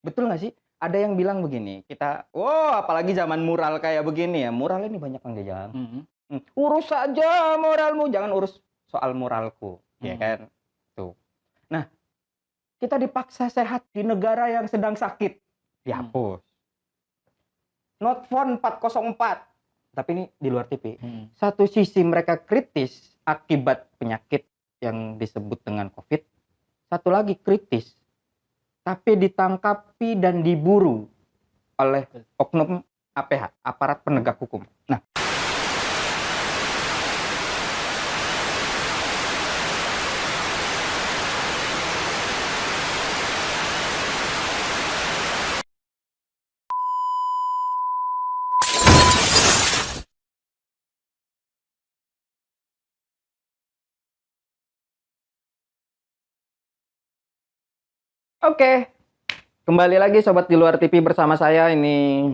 Betul nggak sih? Ada yang bilang begini, apalagi zaman mural kayak begini ya, mural ini banyak Kang Jajang. Mhm, Urus saja moralmu, jangan urus soal moralku, ya mhm. kan? Tuh. Nah, kita dipaksa sehat di negara yang sedang sakit, Mhm, dihapus. Not Phone 404, tapi ini di luar TV. mhm. Satu sisi mereka kritis akibat penyakit yang disebut dengan Covid, satu lagi kritis, tapi ditangkapi dan diburu oleh Betul. oknum APH, aparat penegak hukum. Nah, oke, kembali lagi sobat di luar TV bersama saya ini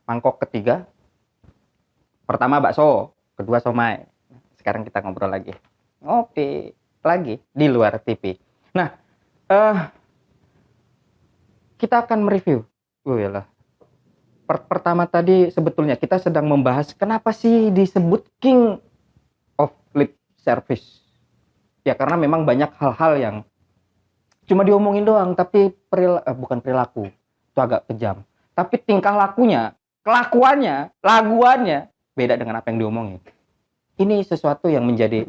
mangkok ketiga. Pertama bakso, kedua somai. Sekarang kita ngobrol lagi. Ngopi lagi di luar TV. Nah, eh kita akan mereview. Yalah. Pertama tadi sebetulnya kita sedang membahas kenapa sih disebut King of Lip Service. Ya karena memang banyak hal-hal yang cuma diomongin doang, tapi bukan perilaku. Itu agak kejam. Tapi tingkah lakunya, kelakuannya, laguannya beda dengan apa yang diomongin. Ini sesuatu yang menjadi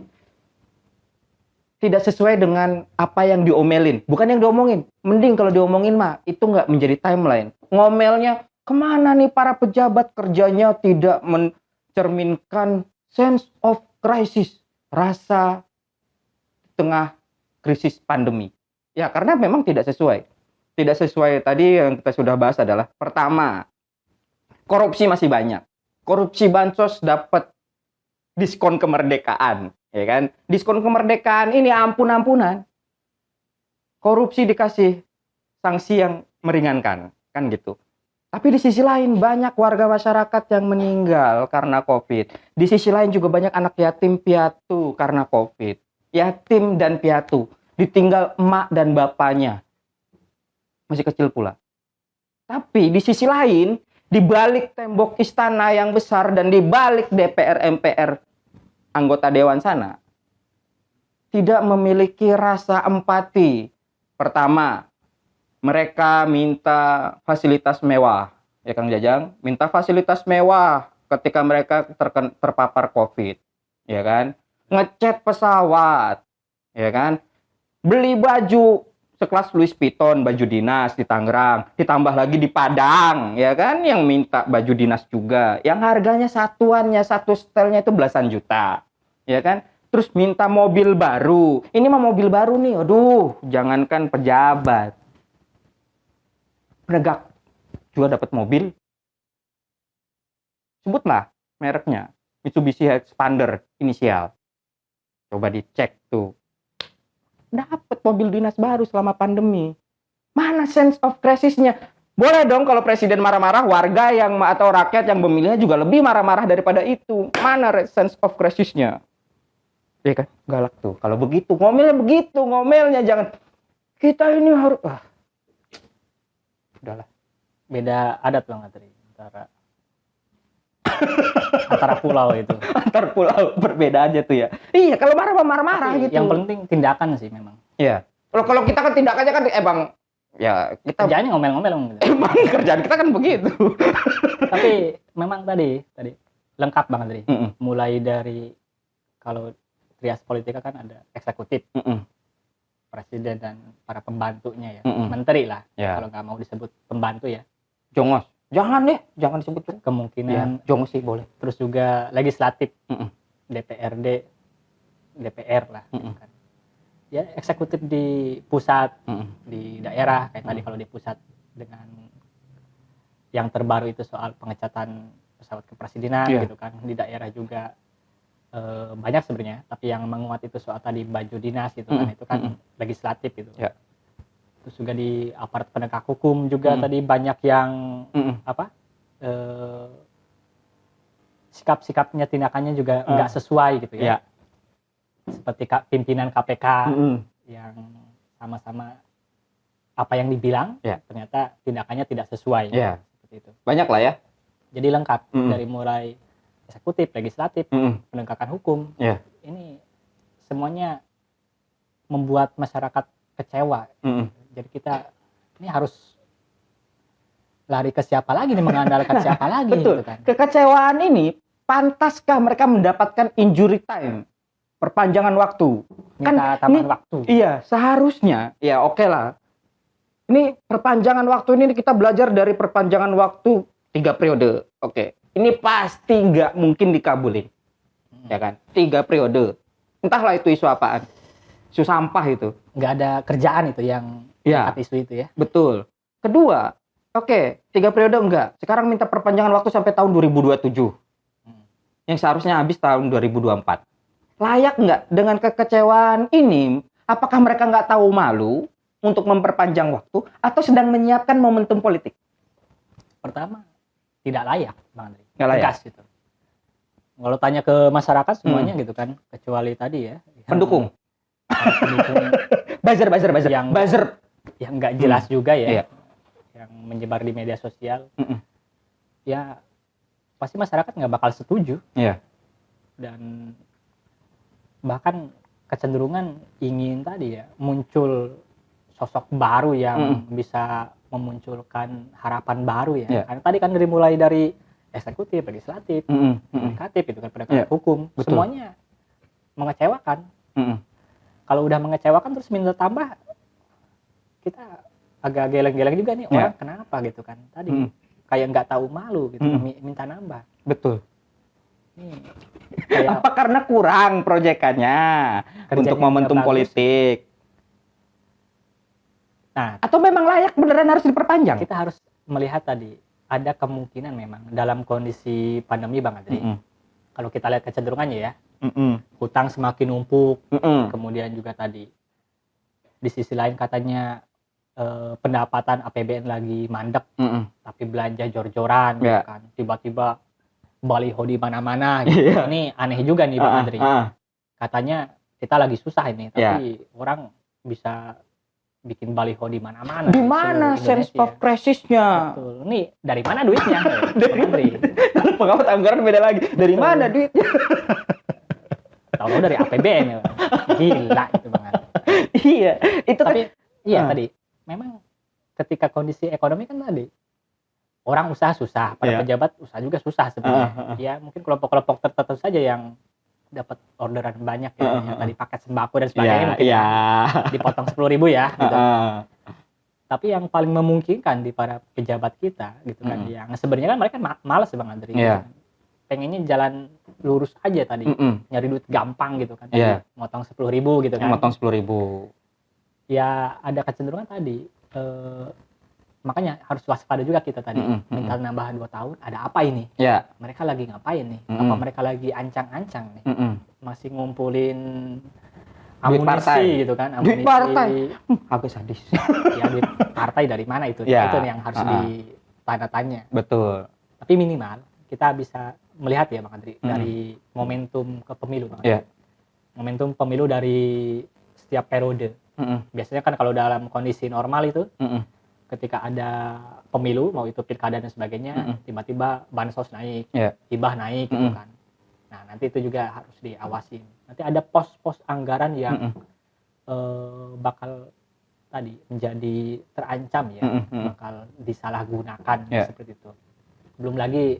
tidak sesuai dengan apa yang diomelin. Bukan yang diomongin. Mending kalau diomongin mah, itu nggak menjadi timeline. Ngomelnya, kemana nih para pejabat kerjanya tidak mencerminkan sense of crisis. Rasa tengah krisis pandemi. Ya, karena memang tidak sesuai. Tidak sesuai tadi yang kita sudah bahas adalah, pertama, korupsi masih banyak. Korupsi bansos dapat diskon kemerdekaan, ya kan? Diskon kemerdekaan ini ampun-ampunan. Korupsi dikasih sanksi yang meringankan, kan gitu. Tapi di sisi lain banyak warga masyarakat yang meninggal karena Covid. Di sisi lain juga banyak anak yatim piatu karena Covid. Yatim dan piatu, ditinggal emak dan bapaknya. Masih kecil pula. Tapi di sisi lain, di balik tembok istana yang besar dan di balik DPR MPR anggota dewan sana, tidak memiliki rasa empati. Pertama, mereka minta fasilitas mewah. Ya Kang Jajang, minta fasilitas mewah ketika mereka terpapar Covid. Ya kan? Ngecat pesawat. Ya kan? Beli baju sekelas Louis Vuitton, baju dinas di Tangerang, ditambah lagi di Padang, ya kan? Yang minta baju dinas juga. Yang harganya satuannya, satu setelnya itu belasan juta. Ya kan? Terus minta mobil baru. Ini mah mobil baru nih. Aduh, jangankan pejabat. Penegak juga dapat mobil. Sebutlah mereknya. Mitsubishi Expander inisial. Coba dicek tuh. Dapat mobil dinas baru selama pandemi. Mana sense of crisisnya? Boleh dong kalau presiden marah-marah, warga yang atau rakyat yang memilihnya juga lebih marah-marah daripada itu. Mana sense of crisisnya? Ya kan? Galak tuh. Kalau begitu, ngomelnya jangan kita ini harus udahlah. Beda adat Bang Atri antara pulau itu. Antar pulau berbeda aja tuh ya. Iya, kalau marah-marah Tapi gitu. yang penting tindakan sih memang. Iya. Kalau kita kan tindakannya kan Bang, ya kita Kerjaannya ngomel-ngomel Bang, gitu. emang kerjaan kita kan begitu. Tapi memang tadi lengkap Bang Atri. Mm-mm. Mulai dari kalau trias politika kan ada eksekutif, Mm-mm. presiden dan para pembantunya ya. Mm-mm. Menteri lah. Ya. Kalau nggak mau disebut pembantu ya. Jongos. Jangan deh, jangan disebut jongos. Kemungkinan Ya, jongos sih boleh. terus juga legislatif. Mm-mm. DPRD, DPR lah. Gitu Mm-mm. kan. Ya eksekutif di pusat, Mm-mm. di daerah kayak tadi kalau di pusat dengan yang terbaru itu soal pengecatan pesawat kepresidenan gitu kan, di daerah juga banyak sebenarnya, tapi yang menguat itu soal tadi baju dinas gitu kan, itu kan legislatif gitu. Terus juga di aparat penegak hukum juga tadi banyak yang sikap-sikapnya, tindakannya juga nggak sesuai gitu ya. Seperti pimpinan KPK yang sama-sama apa yang dibilang Ya. ternyata tindakannya tidak sesuai. Ya. Seperti itu. Banyak lah ya. Jadi lengkap Mm. dari mulai eksekutif, legislatif, Mm-mm. penegakan hukum. Ya. Ini semuanya membuat masyarakat kecewa. Mm-mm. Jadi kita ini harus lari ke siapa lagi nih, mengandalkan siapa lagi Betul. gitu kan. Kekecewaan ini, pantaskah mereka mendapatkan injury time? Perpanjangan waktu. Minta Kan tambahan ini- waktu. Iya, seharusnya ya oke lah. Ini perpanjangan waktu ini kita belajar dari perpanjangan waktu 3 periode. Oke. Ini pasti nggak mungkin dikabulin. Ya kan? 3 periode. Entahlah itu isu apaan. Isu sampah itu. Nggak ada kerjaan itu yang Ya, angkat isu itu ya. betul. Kedua, oke, 3 periode enggak. Sekarang minta perpanjangan waktu sampai tahun 2027. Yang seharusnya habis tahun 2024. Layak nggak dengan kekecewaan ini? Apakah mereka nggak tahu malu untuk memperpanjang waktu atau sedang menyiapkan momentum politik? Pertama, tidak layak, Bang Andri. Nggak layak. Tegas gitu. Kalau tanya ke masyarakat semuanya gitu kan, kecuali tadi ya. yang- Pendukung. pendukung Buzzer. Yang- Buzzer. yang nggak jelas juga ya. Iya. Yang menyebar di media sosial. Mm-mm. Ya, pasti masyarakat nggak bakal setuju. Iya. Dan bahkan kecenderungan ingin tadi ya, muncul sosok baru yang bisa memunculkan harapan baru ya. Iya. Karena tadi kan mulai dari eksekutif, legislatif, Mm-mm. Mm-mm. yudikatif itu kan penegakan Iya, hukum, betul. semuanya mengecewakan. Mm-mm. Kalau udah mengecewakan terus minta tambah, kita agak geleng-geleng juga nih, Iya. orang kenapa gitu kan. Tadi Mm. kayak nggak tahu malu gitu, minta nambah. Betul. Nih, kayak Apa karena kurang proyekannya Kerjanya untuk momentum nggak bagus. politik? nah, Atau memang layak beneran harus diperpanjang? kita harus melihat tadi ada kemungkinan memang dalam kondisi pandemi Bang Adri. Mm-mm. Kalau kita lihat kecenderungannya ya, Mm-mm. hutang semakin numpuk, Mm-mm. kemudian juga tadi di sisi lain katanya pendapatan APBN lagi mandek, Mm-mm. tapi belanja jor-joran gitu Ya. kan. Tiba-tiba baliho di mana-mana gitu. Iya. Ini aneh juga nih Bang Adri. Katanya kita lagi susah ini, Ya. tapi orang bisa bikin baliho di mana-mana. Di di mana seluruh sense Indonesia. of crisisnya? Betul. Ini dari mana duitnya? Dari Bang Andri. Pengamat anggaran beda lagi. Dari Betul. mana duitnya? Tahu dari APBN ya. Bang. Gila itu Bang Andri. Iya, itu kan. Tapi iya Ah. tadi memang ketika kondisi ekonomi kan tadi orang usaha susah, para Iya. pejabat usaha juga susah sebenarnya. Ah. Ya mungkin kelompok-kelompok tertentu saja yang dapat orderan banyak ya, yang tadi paket sembako dan sebagainya mungkin Iya. dipotong 10.000 ya gitu. Tapi yang paling memungkinkan di para pejabat kita gitu kan, yang sebenarnya kan mereka malas Bang Andri. Iya. Gitu. Pengennya jalan lurus aja tadi, nyari duit gampang gitu kan. Iya. Motong 10.000 gitu kan. Motong 10.000. Ya ada kecenderungan tadi, makanya harus waspada juga kita tadi. Minta nambahan 2 tahun, ada apa ini? Ya. Mereka lagi ngapain nih? Apa mereka lagi ancang-ancang nih? Masih ngumpulin Duit amunisi partai. gitu kan? Duit partai. Agak sadis. Ya duit partai dari mana itu? Ya. Itu yang harus ditanya-tanya. Betul. Tapi minimal kita bisa melihat ya Bang Andri, dari momentum ke pemilu Bang Andri. Iya. Momentum pemilu dari setiap periode. Biasanya kan kalau dalam kondisi normal itu ketika ada pemilu, mau itu pilkada dan sebagainya, tiba-tiba bansos naik, Iya. hibah naik gitu kan. Nah, nanti itu juga harus diawasin. Nanti ada pos-pos anggaran yang bakal tadi menjadi terancam ya, bakal disalahgunakan Iya. seperti itu. Belum lagi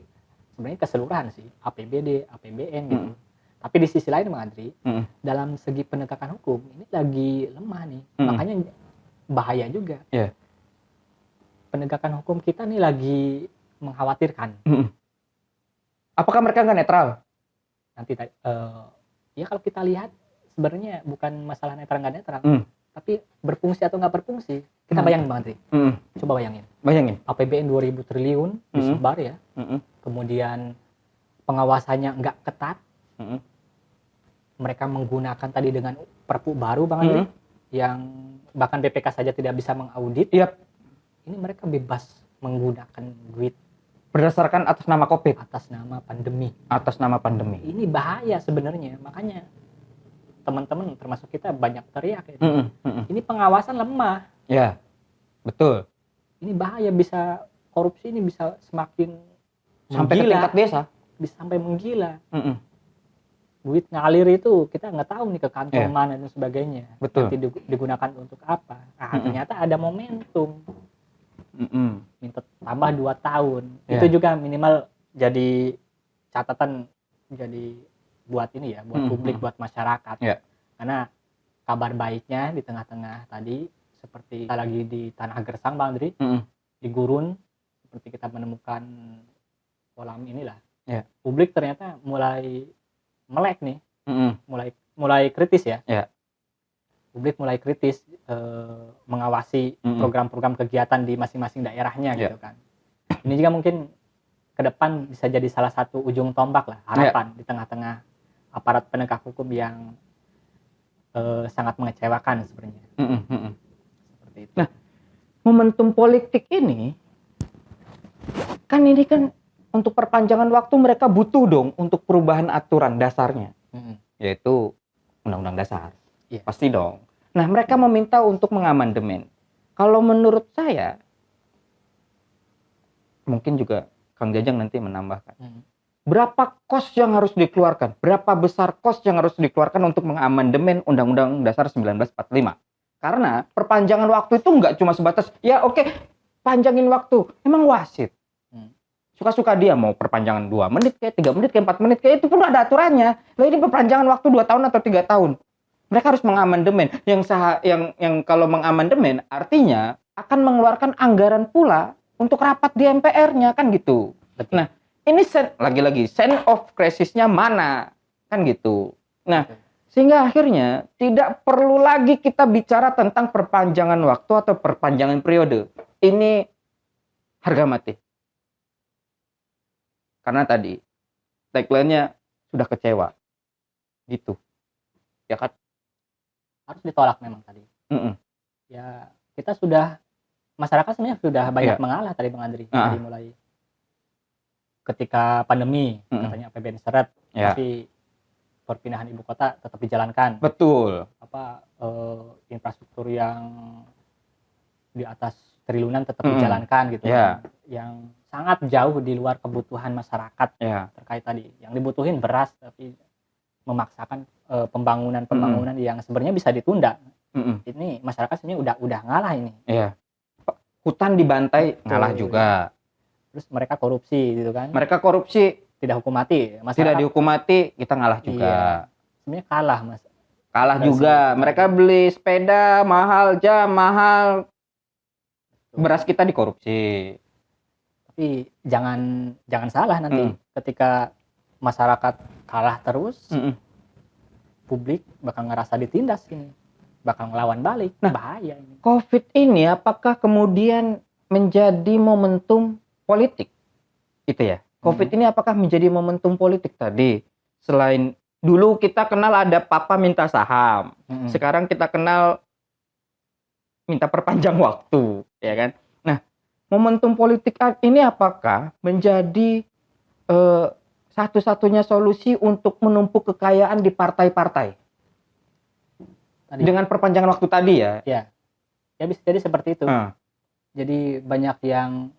sebenarnya keseluruhan sih, APBD, APBN gitu. Tapi di sisi lain Bang Andri, dalam segi penegakan hukum ini lagi lemah nih. Makanya bahaya juga. Iya. Penegakan hukum kita nih lagi mengkhawatirkan. Apakah mereka nggak netral? Nanti ya kalau kita lihat sebenarnya bukan masalah netral nggak netral, tapi berfungsi atau nggak berfungsi. Kita bayangin Bang Andri. Coba bayangin. Bayangin. APBN 2.000 triliun disebar ya. Kemudian pengawasannya nggak ketat. Mereka menggunakan tadi dengan perpu baru Bang Andri, yang bahkan BPK saja tidak bisa mengaudit. Iya. Ini mereka bebas menggunakan duit Berdasarkan atas nama COVID, atas nama pandemi. atas nama pandemi. Ini bahaya sebenarnya. Makanya teman-teman termasuk kita banyak teriak ya. Ini pengawasan lemah. Ya. Betul. Ini bahaya, bisa korupsi ini bisa semakin Sampai ke menggila, tingkat desa. bisa sampai menggila. Mm-mm. Duit ngalir itu kita nggak tahu nih ke kantong Iya. mana dan sebagainya. Betul. Nanti digunakan untuk apa? Nah, Mm-mm. ternyata ada momentum. Mm-mm. Minta tambah 2 tahun. Iya. Itu juga minimal jadi catatan, jadi buat ini ya, buat publik, buat masyarakat. Iya. Karena kabar baiknya di tengah-tengah tadi, seperti kita lagi di Tanah Gersang, Bang Andri, di Gurun, seperti kita menemukan kolam inilah. Iya. Publik ternyata mulai melek nih, Mm-mm. mulai kritis ya. Iya. Publik mulai kritis mengawasi program-program kegiatan di masing-masing daerahnya gitu kan. Ini juga mungkin ke depan bisa jadi salah satu ujung tombak lah, harapan di tengah-tengah aparat penegak hukum yang sangat mengecewakan sebenarnya. Seperti itu. Nah, momentum politik ini kan untuk perpanjangan waktu mereka butuh dong untuk perubahan aturan dasarnya, yaitu undang-undang dasar. Iya. Pasti dong. Nah, mereka meminta untuk mengamandemen. Kalau menurut saya, mungkin juga Kang Jajang nanti menambahkan. Berapa kos yang harus dikeluarkan? Berapa besar kos yang harus dikeluarkan untuk mengamandemen Undang-Undang Dasar 1945? Karena perpanjangan waktu itu nggak cuma sebatas, ya oke, panjangin waktu. Emang wasit. Suka-suka dia mau perpanjangan 2 menit, kayak 3 menit, kayak 4 menit, kayak itu pun ada aturannya. Lah ini perpanjangan waktu 2 tahun atau 3 tahun. Mereka harus mengamandemen. Yang kalau mengamandemen artinya akan mengeluarkan anggaran pula untuk rapat di MPR-nya kan gitu. Betul. Nah, ini lagi-lagi sense of crisis-nya mana kan gitu. Nah, sehingga akhirnya tidak perlu lagi kita bicara tentang perpanjangan waktu atau perpanjangan periode. Ini harga mati. Karena tadi tagline-nya sudah kecewa. Gitu. Ya kan? Harus ditolak memang tadi. Ya, kita masyarakat sebenarnya sudah banyak mengalah tadi Bang Andri. Dari mulai ketika pandemi, katanya APBN seret, tapi perpindahan ibu kota tetap dijalankan. Betul. Infrastruktur yang di atas triliunan tetap dijalankan gitu. Yang sangat jauh di luar kebutuhan masyarakat terkait tadi. Yang dibutuhin beras, tapi memaksakan pembangunan yang sebenarnya bisa ditunda. Ini masyarakat sebenarnya udah ngalah ini. Iya. Hutan dibantai ngalah juga. Terus mereka korupsi gitu kan. Mereka korupsi tidak hukum mati. Tidak dihukum mati, kita ngalah juga. Iya. Sebenarnya kalah, Mas. Kalah juga. Mereka beli sepeda mahal, jam mahal. Beras kita dikorupsi. Tapi jangan salah nanti ketika masyarakat kalah terus, publik bakal ngerasa ditindas ini, bakal ngelawan balik. Nah, bahaya ini. COVID ini apakah kemudian menjadi momentum politik? Itu ya. COVID ini apakah menjadi momentum politik tadi? Selain dulu kita kenal ada papa minta saham, sekarang kita kenal minta perpanjang waktu, ya kan? Nah, momentum politik ini apakah menjadi satu-satunya solusi untuk menumpuk kekayaan di partai-partai? Dengan perpanjangan waktu tadi ya? Ya bisa jadi seperti itu. Jadi banyak yang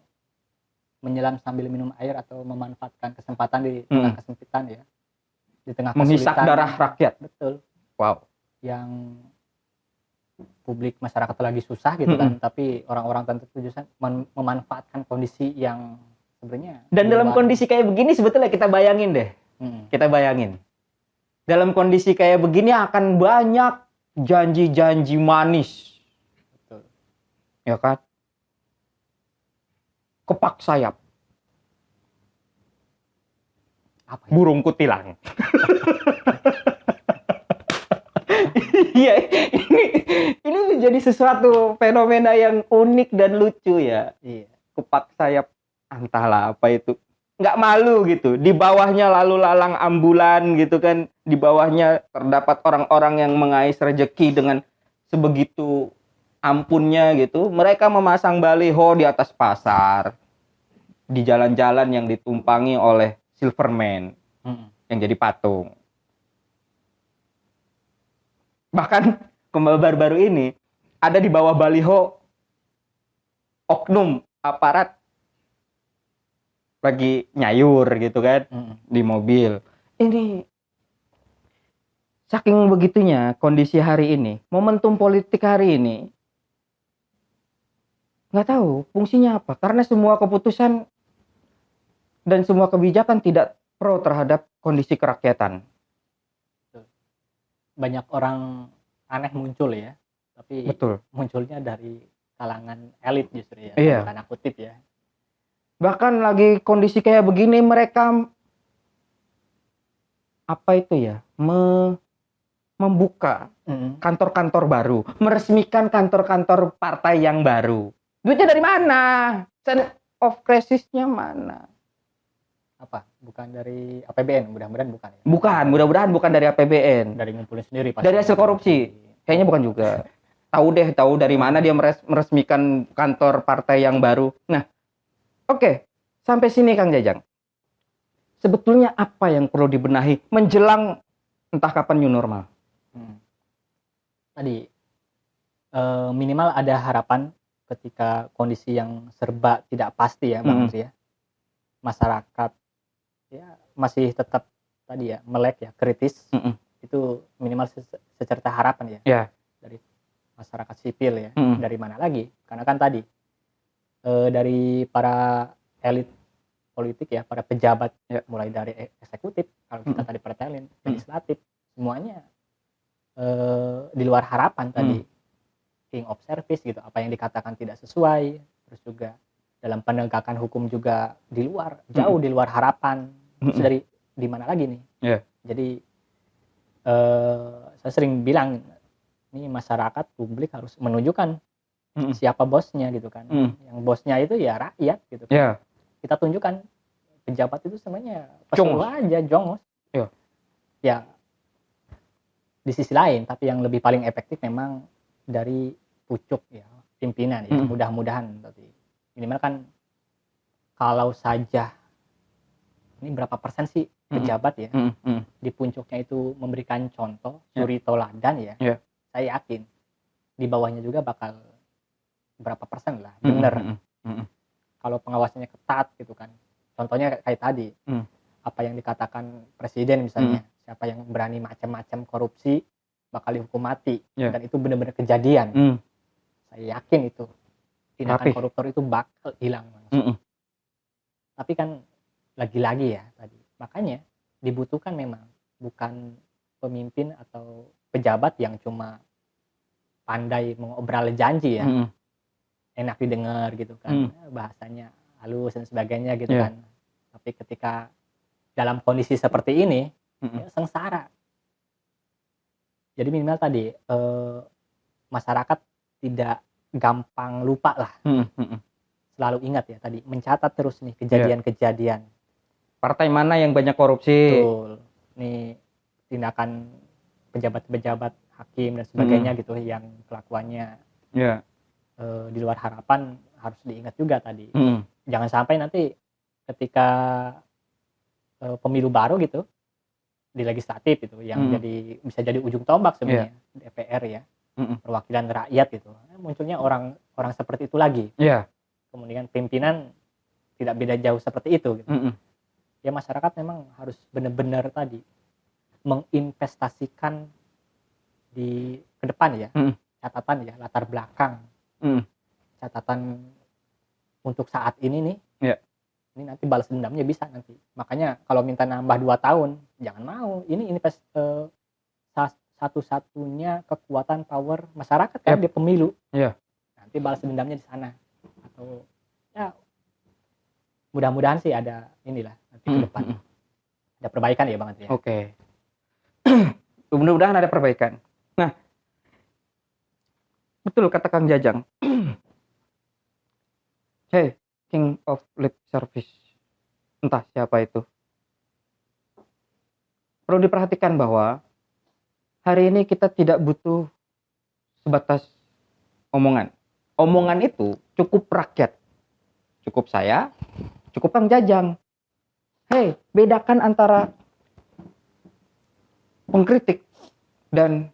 menyelam sambil minum air atau memanfaatkan kesempatan di tengah kesempitan ya. Di tengah menghisap darah rakyat. Betul. Wow. Yang publik masyarakat lagi susah gitu kan, tapi orang-orang tertentu justru memanfaatkan kondisi yang sebenarnya. Dan dalam kondisi kayak begini sebetulnya kita bayangin deh. Kita bayangin. Dalam kondisi kayak begini akan banyak janji-janji manis. Betul. Ya kan? Kepak sayap. Apa ya? Burung kutilang. Iya, ini menjadi sesuatu fenomena yang unik dan lucu ya. Iya. Kepak sayap, entahlah apa itu. Nggak malu gitu. Di bawahnya lalu lalang ambulan gitu kan. Di bawahnya terdapat orang-orang yang mengais rezeki dengan sebegitu ampunnya gitu. Mereka memasang baliho di atas pasar, di jalan-jalan yang ditumpangi oleh Silverman yang jadi patung. Bahkan kembali baru-baru ini ada di bawah baliho oknum aparat lagi nyayur gitu kan di mobil. Ini saking begitunya kondisi hari ini, momentum politik hari ini, nggak tahu fungsinya apa. Karena semua keputusan dan semua kebijakan tidak pro terhadap kondisi kerakyatan. Banyak orang aneh muncul ya, tapi Betul. munculnya dari kalangan elit justru ya, Iya. tanda kutip ya. Bahkan lagi kondisi kayak begini mereka apa itu ya, membuka kantor-kantor baru, meresmikan kantor-kantor partai yang baru. Duitnya dari mana? Sense of crisis-nya mana? Apa? Bukan dari APBN, mudah-mudahan bukan ya. Bukan, mudah-mudahan bukan dari APBN. Dari ngumpulin sendiri pasti. Dari hasil korupsi. Kayaknya bukan juga. Tahu dari mana dia meresmikan kantor partai yang baru. Nah, oke. Sampai sini Kang Jajang. Sebetulnya apa yang perlu dibenahi menjelang entah kapan new normal? Tadi minimal ada harapan ketika kondisi yang serba tidak pasti ya Bang Andri ya. Masyarakat ya masih tetap tadi ya melek ya, kritis. Itu minimal secerca harapan ya. Yeah. Dari masyarakat sipil ya. Dari mana lagi? Karena kan tadi dari para elit politik ya, para pejabat mulai dari eksekutif, kalau kita tadi pertelin, legislatif, semuanya di luar harapan tadi, king of service gitu, apa yang dikatakan tidak sesuai, terus juga dalam penegakan hukum juga di luar, jauh di luar harapan. Terus dari di mana lagi nih? Jadi saya sering bilang ini masyarakat publik harus menunjukkan siapa bosnya gitu kan. Yang bosnya itu ya rakyat gitu kan. Kita tunjukkan pejabat itu semuanya pesuruh aja, jongos. Ya di sisi lain, tapi yang lebih paling efektif memang dari pucuk ya, pimpinan ya. Mudah-mudahan tapi minimal kan kalau saja ini berapa persen sih pejabat ya di puncuknya itu memberikan contoh, suri toladan ya. Saya yakin di bawahnya juga bakal berapa persen lah bener. Kalau pengawasannya ketat gitu kan, contohnya kayak tadi apa yang dikatakan presiden misalnya, siapa yang berani macam-macam korupsi bakal dihukum mati, dan itu benar-benar kejadian. Saya yakin itu tindakan koruptor itu bakal hilang. Tapi kan lagi-lagi ya tadi, makanya dibutuhkan memang bukan pemimpin atau pejabat yang cuma pandai mengobrol janji ya, enak didengar gitu kan, bahasanya halus dan sebagainya gitu kan. Tapi ketika dalam kondisi seperti ini ya sengsara. Jadi minimal tadi masyarakat tidak gampang lupa lah. Selalu ingat ya tadi, mencatat terus nih kejadian-kejadian. Partai mana yang banyak korupsi? Betul. Nih tindakan pejabat-pejabat, hakim dan sebagainya gitu yang kelakuannya di luar harapan, harus diingat juga tadi. Jangan sampai nanti ketika pemilu baru gitu di legislatif itu yang jadi bisa jadi ujung tombak sebenarnya DPR ya, perwakilan rakyat gitu, munculnya orang seperti itu lagi. Kemudian pimpinan tidak beda jauh seperti itu gitu. Ya masyarakat memang harus benar-benar tadi menginvestasikan di ke depan ya, catatan ya, latar belakang, catatan untuk saat ini nih. Ini nanti balas dendamnya bisa nanti. Makanya kalau minta nambah 2 tahun, jangan mau. Ini satu-satunya kekuatan power masyarakat kan di pemilu. Nanti balas dendamnya di sana. Atau ya mudah-mudahan sih ada inilah nanti ke depan. Ada perbaikan ya Bang Andri. Oke. Mudah-mudahan ada perbaikan. Nah, betul kata Kang Jajang. Hey, king of lip service, entah siapa itu, perlu diperhatikan bahwa hari ini kita tidak butuh sebatas omongan. Omongan itu cukup rakyat, cukup saya, cukup Kang Jajang. Hey, bedakan antara pengkritik dan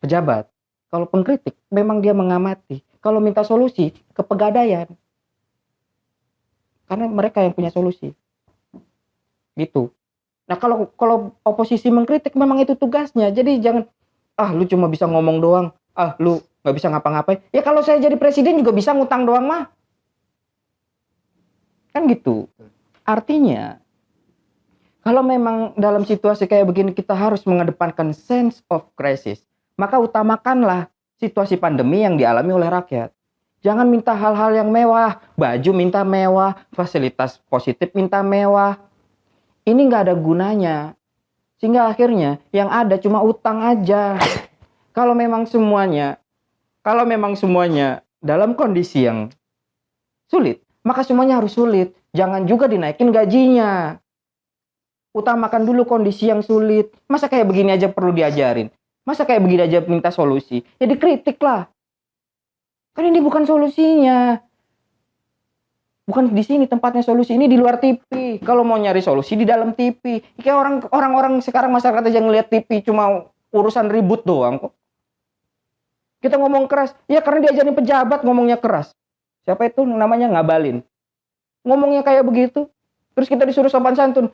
pejabat. Kalau pengkritik memang dia mengamati, kalau minta solusi ke pegadaian. karena mereka yang punya solusi. Gitu. Nah, kalau oposisi mengkritik memang itu tugasnya. Jadi jangan lu cuma bisa ngomong doang, lu nggak bisa ngapa-ngapain. Ya kalau saya jadi presiden juga bisa ngutang doang mah. Kan gitu. Artinya kalau memang dalam situasi kayak begini kita harus mengedepankan sense of crisis, maka utamakanlah situasi pandemi yang dialami oleh rakyat. Jangan minta hal-hal yang mewah, baju minta mewah, fasilitas positif minta mewah. Ini nggak ada gunanya. Sehingga akhirnya yang ada cuma utang aja. Kalau memang semuanya dalam kondisi yang sulit, maka semuanya harus sulit. Jangan juga dinaikin gajinya. Utamakan dulu kondisi yang sulit. Masa kayak begini aja perlu diajarin? Masa kayak begini aja minta solusi? Ya dikritik lah. Kan ini bukan solusinya. Bukan di sini tempatnya solusi. Ini di luar TV. Kalau mau nyari solusi di dalam TV. Kayak orang-orang sekarang masyarakat aja ngeliat TV cuma urusan ribut doang kok. Kita ngomong keras. Ya karena diajarin pejabat ngomongnya keras. Siapa itu namanya Ngabalin. Ngomongnya kayak begitu. Terus kita disuruh sopan santun.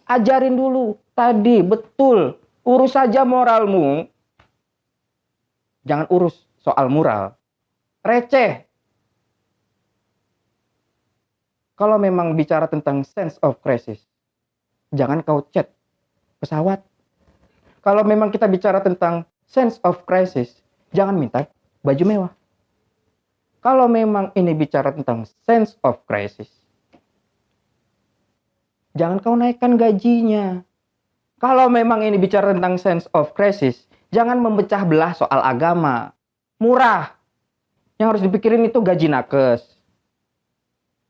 Ajarin dulu. Tadi betul. Urus saja moralmu. Jangan urus soal moral. Receh. Kalau memang bicara tentang sense of crisis, jangan kau chat pesawat. Kalau memang kita bicara tentang sense of crisis, jangan minta baju mewah. Kalau memang ini bicara tentang sense of crisis, jangan kau naikkan gajinya. Kalau memang ini bicara tentang sense of crisis, jangan memecah belah soal agama. Murah. Yang harus dipikirin itu gaji nakes.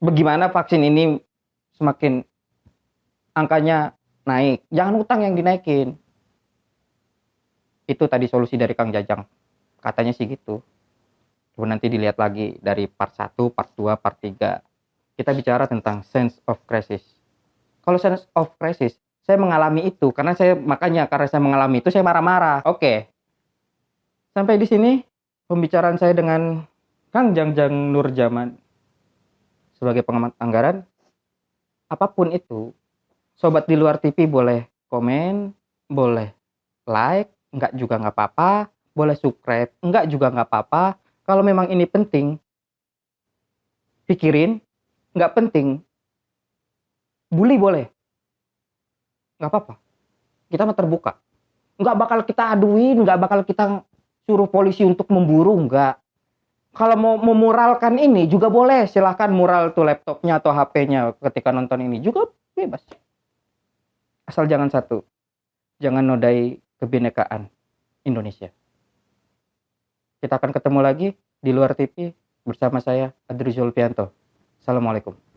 Bagaimana vaksin ini semakin angkanya naik. Jangan utang yang dinaikin. Itu tadi solusi dari Kang Jajang. Katanya sih gitu. Coba nanti dilihat lagi dari part 1, part 2, part 3. Kita bicara tentang sense of crisis. Kalau sense of crisis, saya mengalami itu. Karena saya mengalami itu, saya marah-marah. Oke. Sampai di sini pembicaraan saya dengan Kang Jajang Nurjaman. Sebagai pengamat anggaran, apapun itu, sobat di luar TV boleh komen, boleh like, enggak juga enggak apa-apa, boleh subscribe, enggak juga enggak apa-apa. Kalau memang ini penting, pikirin, enggak penting, bully boleh, enggak apa-apa. Kita mah terbuka. Enggak bakal kita aduin, enggak bakal kita suruh polisi untuk memburu, enggak. Kalau mau memuralkan ini juga boleh, silahkan mural tuh laptopnya atau HP-nya ketika nonton ini juga bebas. Asal jangan satu, jangan nodai kebinekaan Indonesia. Kita akan ketemu lagi di luar TV bersama saya Adri Zulfianto. Assalamualaikum.